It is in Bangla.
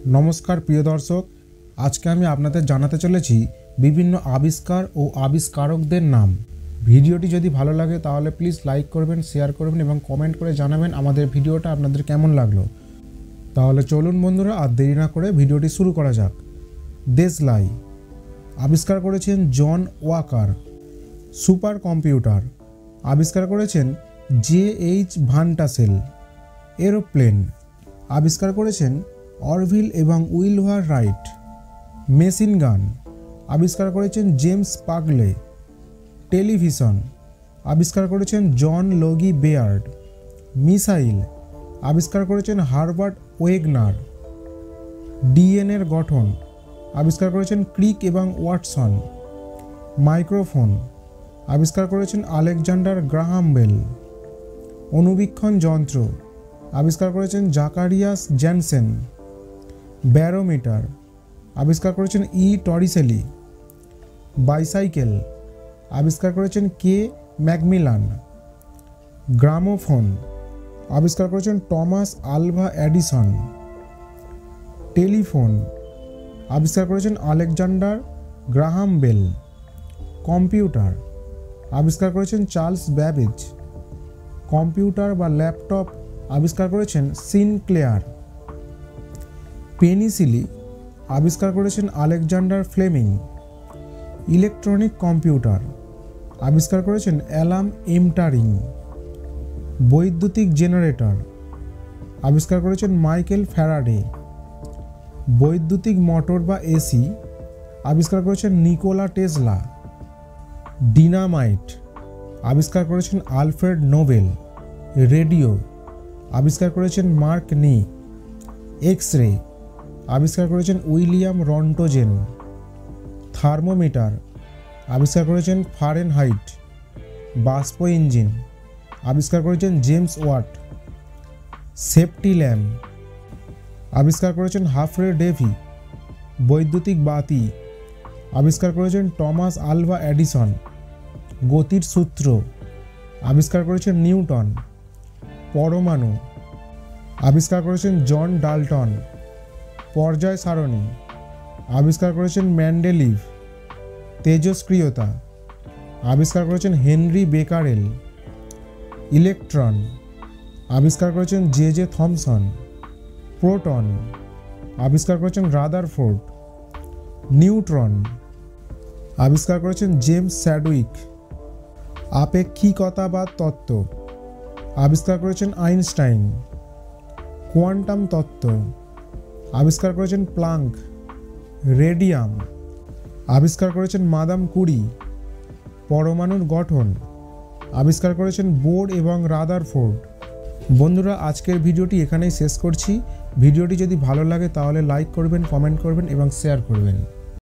নমস্কার প্রিয় দর্শক, আজকে আমি আপনাদের জানাতে চলেছি বিভিন্ন আবিষ্কার ও আবিষ্কারকদের নাম। ভিডিওটি যদি ভালো লাগে তাহলে প্লিজ লাইক করবেন, শেয়ার করবেন এবং কমেন্ট করে জানাবেন আমাদের ভিডিওটা আপনাদের কেমন লাগলো। তাহলে চলুন বন্ধুরা, আর দেরি না করে ভিডিওটি শুরু করা যাক। দেশলাই আবিষ্কার করেছেন জন ওয়াকার। সুপার কম্পিউটার আবিষ্কার করেছেন J.H. ভান টাসেল। এরোপ্লেন আবিষ্কার করেছেন অরভিল এবং উইলহার রাইট। মেশিন গান আবিষ্কার করেছেন জেমস পাগলে। টেলিভিশন আবিষ্কার করেছেন জন লগি বেয়ার্ড। মিসাইল আবিষ্কার করেছেন হারবার্ট ওয়েগনার। ডিএনএর গঠন আবিষ্কার করেছেন ক্রিক এবং ওয়াটসন। মাইক্রোফোন আবিষ্কার করেছেন আলেকজান্ডার গ্রাহাম বেল। অণুবীক্ষণ যন্ত্র আবিষ্কার করেছেন জাকারিয়াস জ্যানসেন। ব্যারোমিটার আবিষ্কার করেছেন টরিসেলি। বাইসাইকেল আবিষ্কার করেছেন কে ম্যাকমিলান। গ্রামোফোন আবিষ্কার করেছেন টমাস আলভা এডিসন। টেলিফোন আবিষ্কার করেছেন আলেকজান্ডার গ্রাহাম বেল। কম্পিউটার আবিষ্কার করেছেন চার্লস ব্যাবেজ। কম্পিউটার বা ল্যাপটপ আবিষ্কার করেছেন সিনক্লেয়ার। পেনিসিলি আবিষ্কার করেছেন আলেকজান্ডার ফ্লেমিং। ইলেকট্রনিক কম্পিউটার আবিষ্কার করেছেন অ্যালান এমটারিং। বৈদ্যুতিক জেনারেটর আবিষ্কার করেছেন মাইকেল ফ্যারাডে। বৈদ্যুতিক মোটর বা এসি আবিষ্কার করেছেন নিকোলা টেসলা। ডিনামাইট আবিষ্কার করেছেন আলফ্রেড নোবেল। রেডিও আবিষ্কার করেছেন মার্ক নি। এক্স রে আবিষ্কার করেছেন উইলিয়াম রন্টোজেন। থার্মোমিটার আবিষ্কার করেছেন ফারেনহাইট। বাষ্প ইঞ্জিন আবিষ্কার করেছেন জেমস ওয়াট। সেফটি ল্যাম্প আবিষ্কার করেছেন হাফরে ডেভি। বৈদ্যুতিক বাতি আবিষ্কার করেছেন টমাস আলভা এডিসন। গতির সূত্র আবিষ্কার করেছেন নিউটন। পরমাণু আবিষ্কার করেছেন জন ডাল্টন। পর্যায় সারণী আবিষ্কার করেছেন মেন্ডেলিভ। তেজস্ক্রিয়তা আবিষ্কার করেছেন হেনরি বেকারেল। ইলেকট্রন আবিষ্কার করেছেন জে থমসন। প্রোটন আবিষ্কার করেছেন রাদারফোর্ড। নিউট্রন আবিষ্কার করেছেন জেমস স্যাডউইক। আপেক্ষিকতাবাদ তত্ত্ব আবিষ্কার করেছেন আইনস্টাইন। কোয়ান্টাম তত্ত্ব আবিষ্কার করেছেন প্লাঙ্ক। রেডিয়াম আবিষ্কার করেছেন মাদাম কুরি। পরমাণুর গঠন আবিষ্কার করেছেন বোর এবং রাদারফোর্ড। বন্ধুরা, আজকের ভিডিওটি এখানেই শেষ করছি। ভিডিওটি যদি ভালো লাগে তাহলে লাইক করবেন, কমেন্ট করবেন এবং শেয়ার করবেন।